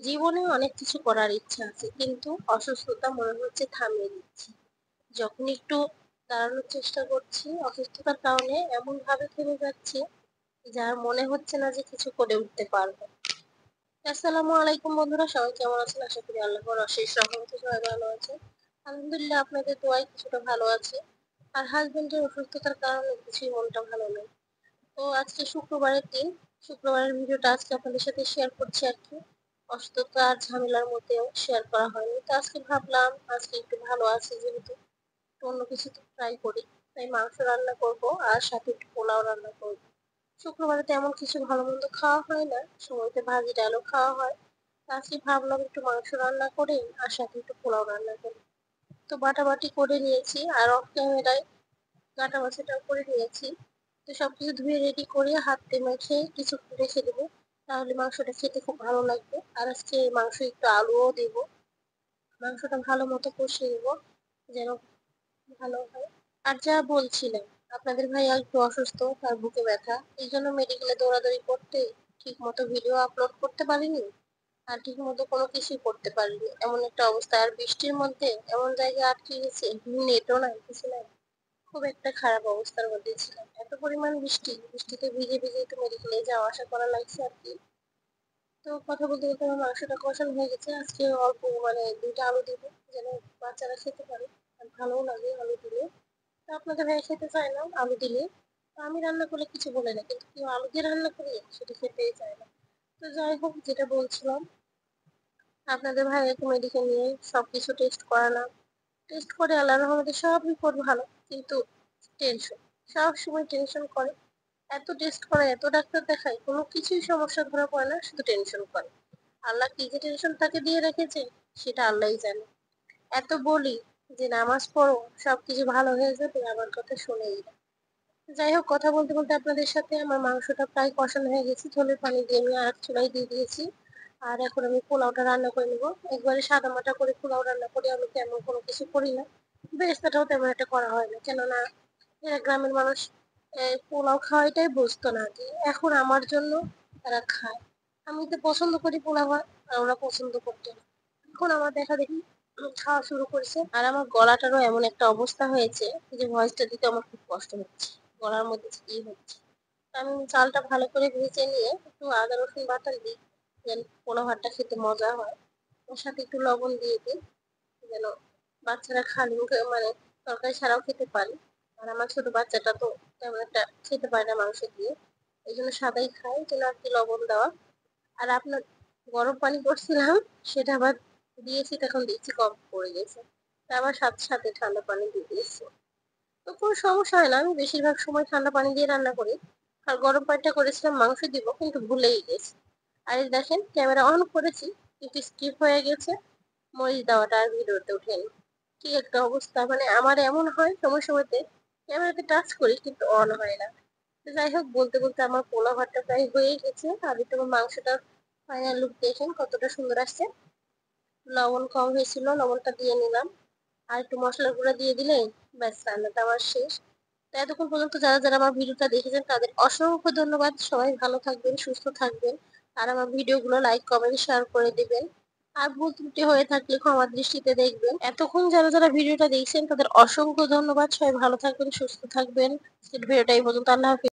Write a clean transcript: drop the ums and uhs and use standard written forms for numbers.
জীবনে অনেক কিছু করার ইচ্ছা আছে, কিন্তু অসুস্থতা মনে হচ্ছে থামিয়ে দিচ্ছে। যখন একটু দাঁড়ানোর চেষ্টা করছি, অসুস্থতার কারণে এমন ভাবে থেমে যাচ্ছে যার মনে হচ্ছে না যে কিছু করে উঠতে পারবো। আসসালামু আলাইকুম বন্ধুরা, সবাই কেমন আছেন? আশা করি আল্লাহর অশেষ রহমতে সবাই ভালো আছে। আলহামদুলিল্লাহ, আপনাদের দোয়ায় কিছুটা ভালো আছে। আর হাজবেন্ডের অসুস্থতার কারণে কিছুই মনটা ভালো নেই। তো আজকে শুক্রবারের দিন, শুক্রবারের ভিডিওটা আজকে আপনাদের সাথে শেয়ার করছি আর কি। অসুস্থতা আর ঝামেলার মধ্যেও শেয়ার করা হয়নি, তো আজকে ভাবলাম আজকে একটু ভালো আছে যেহেতু, একটু অন্য কিছু ট্রাই করি। তাই মাংস রান্না করব আর সাথে একটু পোলাও রান্না করব। শুক্রবারে তেমন কিছু ভালো মন্দ খাওয়া হয় না, সময়তে ভাজি ডালও খাওয়া হয়। তো আজকে ভাবলাম একটু মাংস রান্না করে আর সাথে একটু পোলাও রান্না করি। তো বাটাবাটি করে নিয়েছি আর অফ ক্যামেরায় কাটা বাছাটাও করে নিয়েছি। তো সবকিছু ধুয়ে রেডি করে হাতে মেখে কিছুক্ষণ রেখে দেবো, তাহলে মাংসটা খেতে খুব ভালো লাগবে। আর আজকে মাংস একটু আলুও দেব, মাংসটা ভালো মতো কষিয়ে নেবো যেন ভালো হয়। আর যা বলছিলাম, আপনাদের ভাইয়া একটু অসুস্থ, তার বুকে ব্যথা, এই জন্য মেডিকেলে দৌড়াদৌড়ি করতে ঠিক মতো ভিডিও আপলোড করতে পারিনি। আর ঠিক মতো কোনো কিছুই করতে পারিনি, এমন একটা অবস্থা। আর বৃষ্টির মধ্যে এমন জায়গায় আটকে গেছে, নেটও নাই, কিছু নাই। খুব একটা খারাপ অবস্থার মধ্যে ছিলাম। এত পরিমাণ বৃষ্টি, বৃষ্টিতে ভিজে ভিজে তো মেডিকেলে যাওয়া আসা করা লাগছে আর কি। তো কথা বলতে বলতে আমার মাংসটা কষানো হয়ে গেছে। আজকে অল্প মানে 2টা আলু দিব, যেন বাচ্চারা খেতে পারে। আর ভালোও লাগে আলু দিলে। তো আপনাদের ভাই খেতে চায় না আলু দিলে। তো আমি রান্না করলে কিছু বলে না, কিন্তু কেউ আলু দিয়ে রান্না করলে সেটা খেতেই চায় না। তো যাই হোক, যেটা বলছিলাম, আপনাদের ভাইয়াকে মেডিকেল নিয়ে সবকিছু টেস্ট করালাম। টেস্ট করে আল্লাহর রহমতে সব রিপোর্ট ভালো, কিন্তু টেনশন, সব সময় টেনশন করে। এত টেস্ট করে, এত ডাক্তার দেখায়, কোনো কিছুই সমস্যা ধরা পড়ে না, শুধু টেনশন করে। আল্লাহ কি যে টেনশন তাকে দিয়ে রেখেছে সেটা আল্লাহই জানে। এত বলি যে নামাজ পড়ো, সবকিছু ভালো হয়ে যাবে, আমার কথা শুনেই না। যাই হোক, কথা বলতে বলতে আপনাদের সাথে আমার মাংসটা প্রায় কষানো হয়ে গেছে, ঝোলের পানি দিয়ে আমি আর চুলায় দিয়ে দিয়েছি। আর এখন আমি পোলাওটা রান্না করে নেবো। একবারে সাদা মাটা করে পোলাও রান্না করি, আমি তেমন কোনো কিছু করি না। বেরেস্তাটাও তেমন একটা করা হয় না, কেননা এরা গ্রামের মানুষ পোলাও খাওয়াটাই বুঝতো না যে এখন আমার জন্য তারা খায়। আমি তো পছন্দ করি পোলাও ভাত, আর ওরা পছন্দ করতো না। এখন আমার দেখা দেখি খাওয়া শুরু করছে, আর আমার গলাটারও এমন একটা অবস্থা হয়েছে যে ভয়েসটা দিতে আমার খুব কষ্ট হচ্ছে, গলার মধ্যে যে কি হচ্ছে। তো আমি চালটা ভালো করে ভেজে নিয়ে একটু আদা রসুন বাটা দিই, যেন পোলাও ভাতটা খেতে মজা হয়। ওর সাথে একটু লবণ দিয়ে দিই, যেন বাচ্চারা খালি মুখে মানে তরকারি ছাড়াও খেতে পারে। আর আমার ছোট বাচ্চাটা তো তেমন একটা খেতে পারে না মাংস দিয়ে, এই জন্য সাদাই খায়, এই জন্য আর কি লবণ দেওয়া। আর আপনার গরম পানি করছিলাম, সেটা আবার দিয়েছি, তখন দেখছি কম পড়ে গেছে, তা আবার সাথে সাথে ঠান্ডা পানি দিয়ে দিয়েছি। তো কোনো সমস্যা হয় না, আমি বেশিরভাগ সময় ঠান্ডা পানি দিয়ে রান্না করি। আর গরম পানিটা করেছিলাম মাংস দিব, কিন্তু ভুলেই গেছি। আর এই দেখেন, ক্যামেরা অন করেছি কিন্তু স্কিপ হয়ে গেছে, মরিচ দেওয়াটা আর ভিডিওতে ওঠেনি। কি একটা অবস্থা, মানে আমার এমন হয় সময় সময়তে ক্যামেরাতে টাচ করি কিন্তু অন হয় না। তো যাই হোক, বলতে বলতে আমার পোলাও ভাতটা প্রায় হয়ে গেছে। আর একটু আমার মাংসটা ফাইনাল লুক দেখেন কতটা সুন্দর আসছে। লবণ কম হয়েছিল, লবণটা দিয়ে নিলাম। আর একটু মশলার গুঁড়া দিয়ে দিলেই ব্যাস, রান্নাটা আমার শেষ। তো এতক্ষণ পর্যন্ত যারা যারা আমার ভিডিওটা দেখেছেন তাদের অসংখ্য ধন্যবাদ। সবাই ভালো থাকবেন, সুস্থ থাকবেন। আর আমার ভিডিওগুলো লাইক কমেন্ট শেয়ার করে দিবেন। আর ভুল ত্রুটি হয়ে থাকলে ক্ষমা দৃষ্টিতে দেখবেন। এতক্ষণ যারা যারা ভিডিওটা দেখছেন তাদের অসংখ্য ধন্যবাদ। সবাই ভালো থাকবেন, সুস্থ থাকবেন। ভিডিওটা এই পর্যন্ত, আল্লাহ হাফেজ।